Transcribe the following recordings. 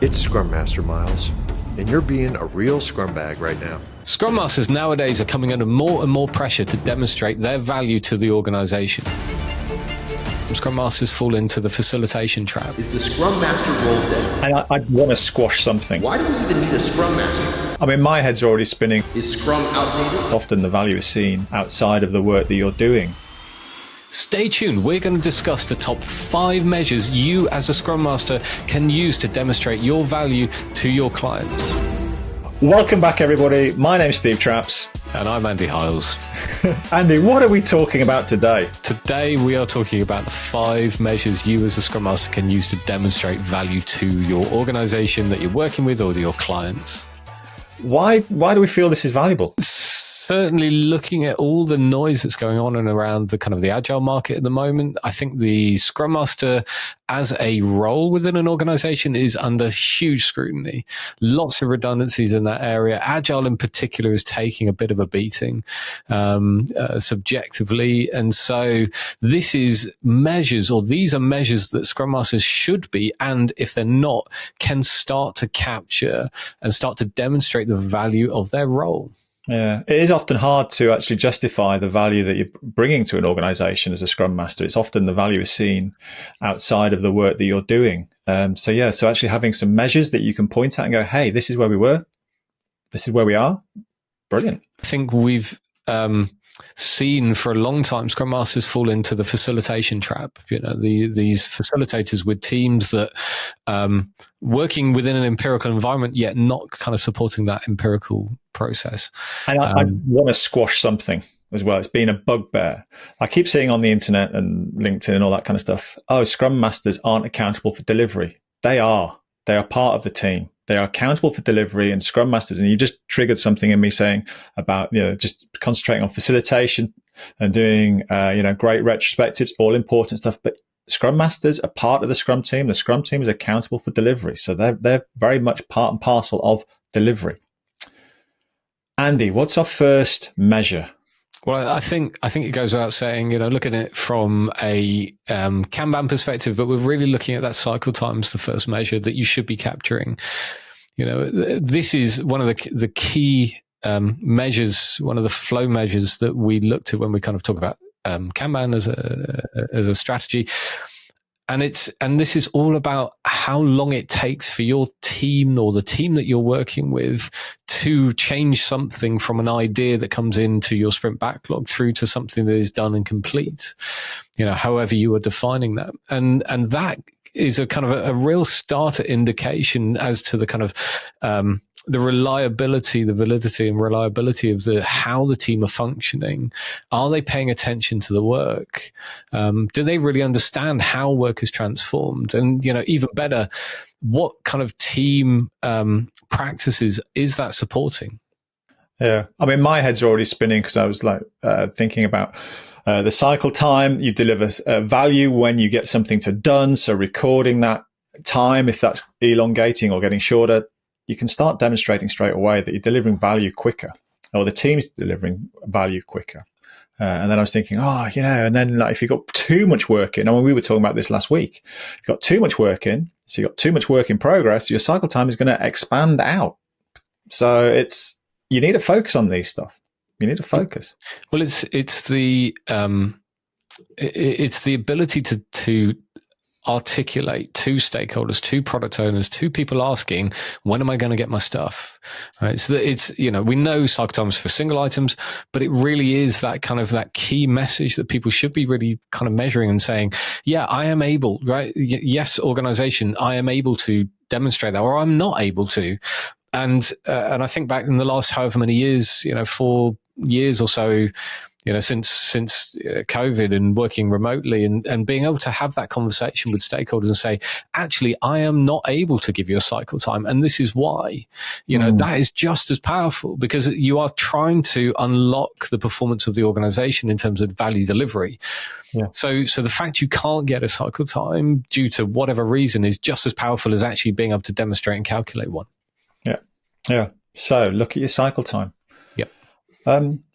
It's Scrum Master, Miles, and you're being a real scrum bag right now. Scrum Masters nowadays are coming under more and more pressure to demonstrate their value to the organization. Scrum Masters fall into the facilitation trap. Is the Scrum Master role dead? And I'd want to squash something. Why do we even need a Scrum Master? I mean, my head's already spinning. Is Scrum outdated? Often the value is seen outside of the work that you're doing. Stay tuned. We're going to discuss the top 5 measures you as a Scrum Master can use to demonstrate your value to your clients. Welcome back, everybody. My name's Steve Trapps. And I'm Andy Hiles. Andy, what are we talking about today? Today we are talking about the 5 measures you as a Scrum Master can use to demonstrate value to your organization that you're working with or to your clients. Why do we feel this is valuable? Certainly looking at all the noise that's going on and around the kind of the Agile market at the moment, I think the Scrum Master as a role within an organization is under huge scrutiny. Lots of redundancies in that area. Agile in particular is taking a bit of a beating subjectively. And so this is measures, or these are measures that Scrum Masters should be, and if they're not, can start to capture and start to demonstrate the value of their role. Yeah, it is often hard to actually justify the value that you're bringing to an organization as a Scrum Master. It's often the value is seen outside of the work that you're doing. So actually having some measures that you can point at and go, hey, this is where we were. This is where we are. Brilliant. I think we've seen for a long time Scrum Masters fall into the facilitation trap. You know, these facilitators with teams that working within an empirical environment, yet not kind of supporting that empirical process. And I want to squash something as well. It's been a bugbear. I keep seeing on the internet and LinkedIn and all that kind of stuff, oh, Scrum Masters aren't accountable for delivery. They are. They are part of the team. They are accountable for delivery and Scrum Masters. And you just triggered something in me saying about, just concentrating on facilitation and doing, great retrospectives, all important stuff. But Scrum Masters are part of the Scrum team. The Scrum team is accountable for delivery. So they're very much part and parcel of delivery. Andy, what's our first measure? Well, I think it goes without saying, looking at it from a Kanban perspective, but we're really looking at that cycle times, the first measure that you should be capturing. This is one of the key measures, one of the flow measures that we look to when we kind of talk about Kanban as a strategy. And this is all about how long it takes for your team or the team that you're working with to change something from an idea that comes into your sprint backlog through to something that is done and complete, however you are defining that. And that is a kind of a real starter indication as to the kind of, the reliability, the validity and reliability of how the team are functioning. Are they paying attention to the work? Do they really understand how work is transformed? And, even better, what kind of team practices is that supporting? Yeah. I mean, my head's already spinning because I was thinking about the cycle time. You deliver value when you get something done. So recording that time, if that's elongating or getting shorter, you can start demonstrating straight away that you're delivering value quicker, or the team's delivering value quicker. And then I was thinking, and then if you've got too much work in, we were talking about this last week, you've got too much work in, so you've got too much work in progress, your cycle time is going to expand out. So you need to focus on these stuff. You need to focus. Well, it's the ability to articulate to stakeholders, to product owners, to people asking, when am I going to get my stuff? Right. So we know cycle times for single items, but it really is that kind of that key message that people should be really kind of measuring and saying, yeah, I am able, right? Yes, organization, I am able to demonstrate that, or I'm not able to. And I think back in the last however many years, 4 years or so, since COVID and working remotely and being able to have that conversation with stakeholders and say, actually, I am not able to give you a cycle time. And this is why, that is just as powerful because you are trying to unlock the performance of the organization in terms of value delivery. Yeah. So the fact you can't get a cycle time due to whatever reason is just as powerful as actually being able to demonstrate and calculate one. Yeah. Yeah. So look at your cycle time. Yep.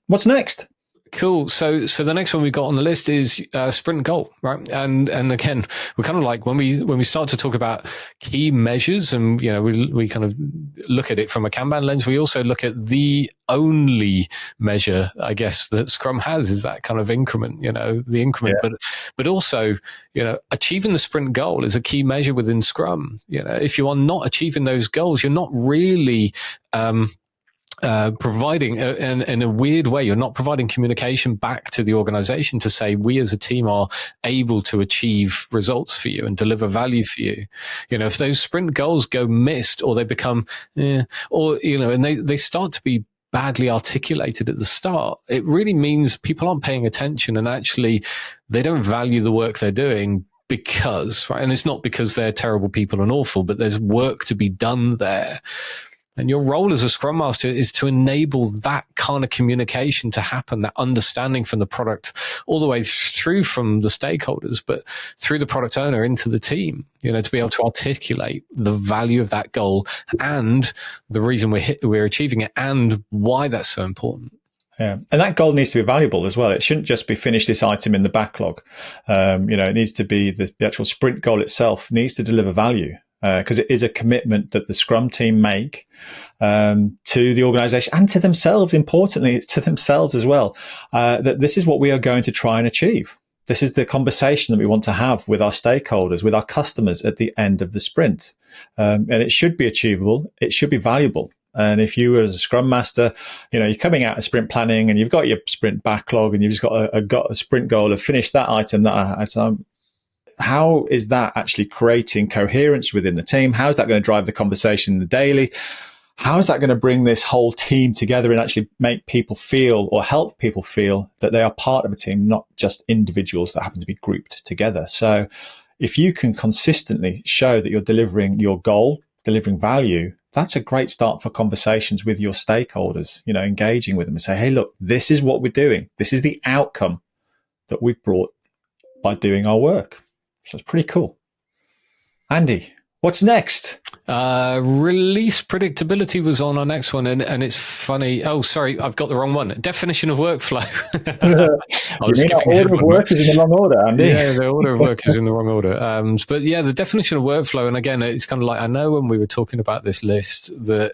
What's next? Cool. So the next one we got on the list is sprint goal, right? And again, we're kind of like when we start to talk about key measures, and we kind of look at it from a Kanban lens. We also look at the only measure, I guess, that Scrum has is that kind of increment. The increment, but also achieving the sprint goal is a key measure within Scrum. If you are not achieving those goals, you're not really providing, in a weird way, you're not providing communication back to the organization to say, we as a team are able to achieve results for you and deliver value for you. If those sprint goals go missed, or they become, and they start to be badly articulated at the start, it really means people aren't paying attention, and actually they don't value the work they're doing because, right? And it's not because they're terrible people and awful, but there's work to be done there. And your role as a Scrum Master is to enable that kind of communication to happen, that understanding from the product all the way through from the stakeholders, but through the product owner into the team, to be able to articulate the value of that goal and the reason we're achieving it and why that's so important. Yeah. And that goal needs to be valuable as well. It shouldn't just be finish this item in the backlog. It needs to be the actual sprint goal itself needs to deliver value. Because it is a commitment that the Scrum team make to the organization and to themselves. Importantly, it's to themselves as well, that this is what we are going to try and achieve. This is the conversation that we want to have with our stakeholders, with our customers at the end of the sprint. And it should be achievable. It should be valuable. And if you as a Scrum Master, you're coming out of sprint planning and you've got your sprint backlog and you've just got a sprint goal of finish that item, how is that actually creating coherence within the team? How is that going to drive the conversation in the daily? How is that going to bring this whole team together and actually make people feel or help people feel that they are part of a team, not just individuals that happen to be grouped together? So if you can consistently show that you're delivering your goal, delivering value, that's a great start for conversations with your stakeholders, engaging with them and say, hey, look, this is what we're doing. This is the outcome that we've brought by doing our work. So it's pretty cool. Andy, what's next? Release predictability was on our next one, and it's funny. Oh, sorry, I've got the wrong one. Definition of workflow. You mean our order of work is in the wrong order, Andy? Yeah, the order of work is in the wrong order. But yeah, the definition of workflow, and again, it's kind of like, I know when we were talking about this list that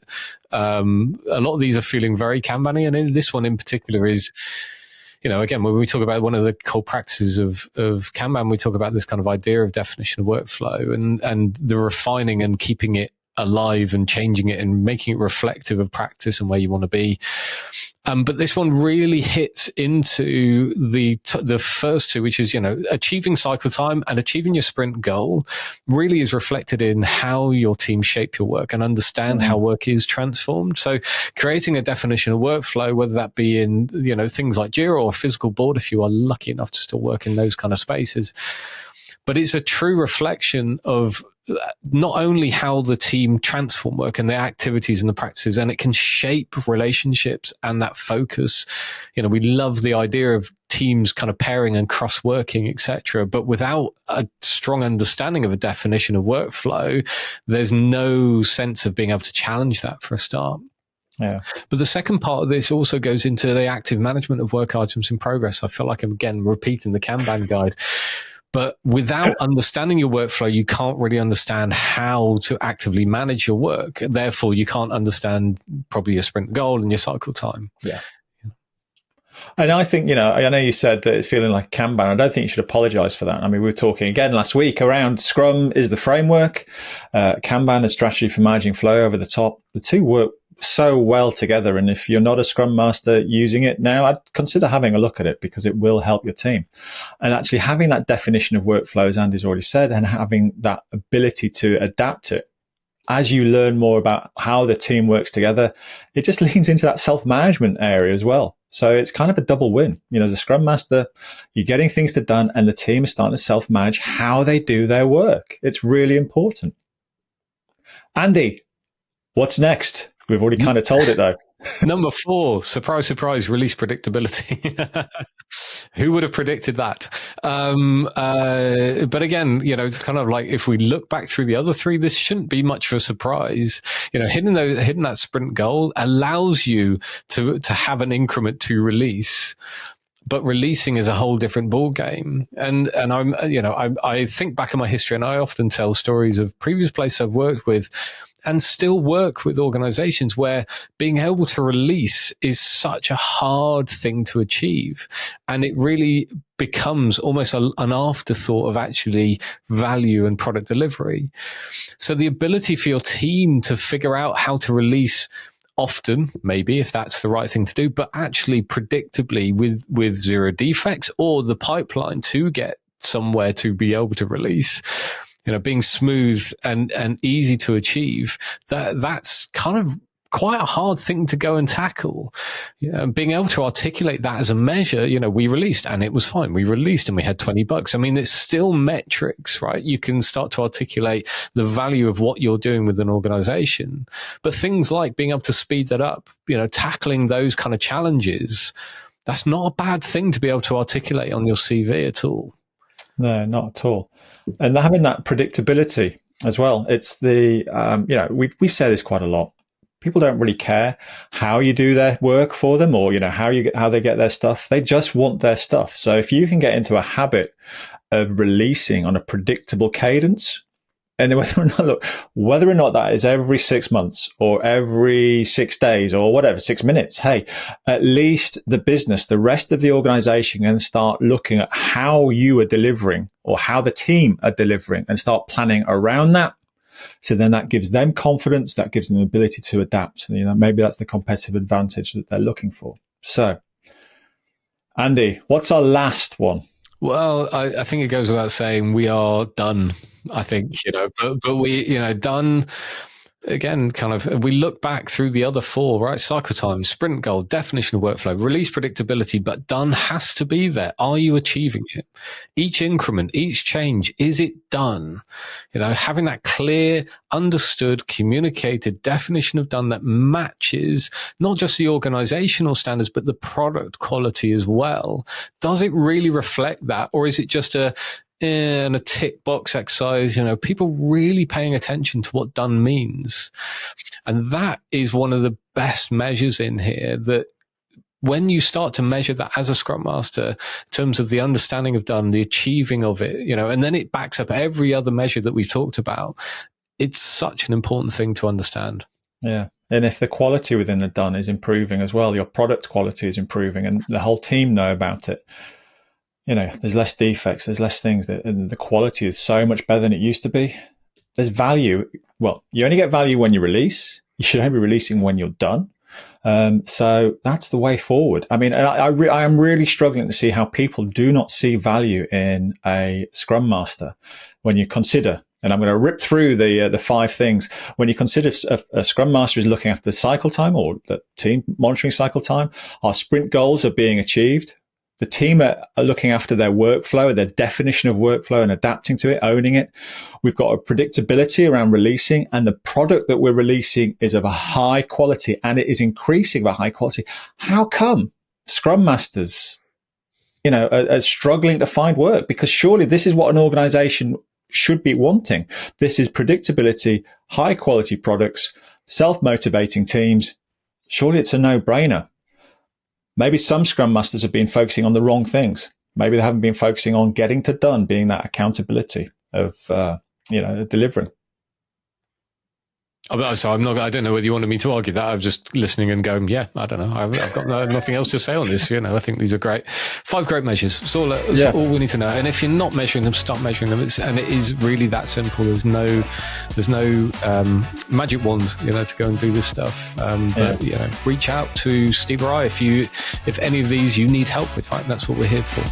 a lot of these are feeling very Kanban-y, and this one in particular is, again, when we talk about one of the core practices of Kanban, we talk about this kind of idea of definition of workflow and the refining and keeping it alive and changing it and making it reflective of practice and where you want to be. But this one really hits into the first two, which is, achieving cycle time and achieving your sprint goal really is reflected in how your team shape your work and understand how work is transformed. So creating a definition of workflow, whether that be in, things like Jira or a physical board, if you are lucky enough to still work in those kind of spaces. But it's a true reflection of not only how the team transform work and the activities and the practices, and it can shape relationships and that focus. We love the idea of teams kind of pairing and cross-working, etc. But without a strong understanding of a definition of workflow, there's no sense of being able to challenge that for a start. Yeah. But the second part of this also goes into the active management of work items in progress. I feel like I'm again repeating the Kanban guide. But without understanding your workflow, you can't really understand how to actively manage your work. Therefore, you can't understand probably your sprint goal and your cycle time. Yeah. And I think, I know you said that it's feeling like Kanban. I don't think you should apologize for that. I mean, we were talking again last week around Scrum is the framework, Kanban is strategy for managing flow over the top. The two work so well together. And if you're not a Scrum Master using it now, I'd consider having a look at it because it will help your team. And actually having that definition of workflow, as Andy's already said, and having that ability to adapt it as you learn more about how the team works together, it just leans into that self-management area as well. So it's kind of a double win. As a Scrum Master, you're getting things done and the team is starting to self-manage how they do their work. It's really important. Andy, what's next? We've already kind of told it though. Number 4, surprise, surprise, release predictability. Who would have predicted that? But again, it's kind of like if we look back through the other 3, this shouldn't be much of a surprise. Hitting that sprint goal allows you to have an increment to release. but releasing is a whole different ball game. And I think back in my history, and I often tell stories of previous places I've worked with and still work with organizations where being able to release is such a hard thing to achieve. And it really becomes almost an afterthought of actually value and product delivery. So the ability for your team to figure out how to release often, maybe if that's the right thing to do, but actually predictably with zero defects, or the pipeline to get somewhere to be able to release, being smooth and easy to achieve, that's kind of quite a hard thing to go and tackle. Being able to articulate that as a measure, we released and it was fine. We released and we had 20 bugs. I mean, it's still metrics, right? You can start to articulate the value of what you're doing with an organization, but things like being able to speed that up, tackling those kind of challenges, that's not a bad thing to be able to articulate on your CV at all. No, not at all. And having that predictability as well. It's the, we say this quite a lot. People don't really care how you do their work for them, or, how they get their stuff. They just want their stuff. So if you can get into a habit of releasing on a predictable cadence, and whether or not that is every 6 months or every 6 days or whatever, 6 minutes, hey, at least the business, the rest of the organization can start looking at how you are delivering or how the team are delivering and start planning around that. So then that gives them confidence, that gives them the ability to adapt. Maybe that's the competitive advantage that they're looking for. So, Andy, what's our last one? Well, I think it goes without saying we are done. I think, but we, done again, kind of, we look back through the other four, right? Cycle time, sprint goal, definition of workflow, release predictability, but done has to be there. Are you achieving it? Each increment, each change, is it done? Having that clear, understood, communicated definition of done that matches not just the organizational standards, but the product quality as well. Does it really reflect that? Or is it just a tick box exercise? People really paying attention to what done means. And that is one of the best measures in here, that when you start to measure that as a Scrum Master, in terms of the understanding of done, the achieving of it, and then it backs up every other measure that we've talked about. It's such an important thing to understand. Yeah. And if the quality within the done is improving as well, your product quality is improving and the whole team know about it. There's less defects, there's less things, and the quality is so much better than it used to be. There's value. Well, you only get value when you release. You should only be releasing when you're done. So that's the way forward. I mean, I am really struggling to see how people do not see value in a Scrum Master when you consider, and I'm going to rip through the 5 things. When you consider a Scrum Master is looking after the cycle time, or the team monitoring cycle time, our sprint goals are being achieved. The team are looking after their workflow, their definition of workflow, and adapting to it, owning it. We've got a predictability around releasing, and the product that we're releasing is of a high quality, and it is increasing by high quality. How come Scrum Masters, are struggling to find work? Because surely this is what an organization should be wanting. This is predictability, high quality products, self-motivating teams. Surely it's a no-brainer. Maybe some Scrum Masters have been focusing on the wrong things. Maybe they haven't been focusing on getting to done, being that accountability of, delivering. So I don't know whether you wanted me to argue that. I'm just listening and going, yeah, I don't know. I've got nothing else to say on this. I think these are great. 5 great measures. It's all we need to know. And if you're not measuring them, start measuring them. And it is really that simple. There's no magic wand, to go and do this stuff. But reach out to Steve or I if any of these you need help with, right? That's what we're here for.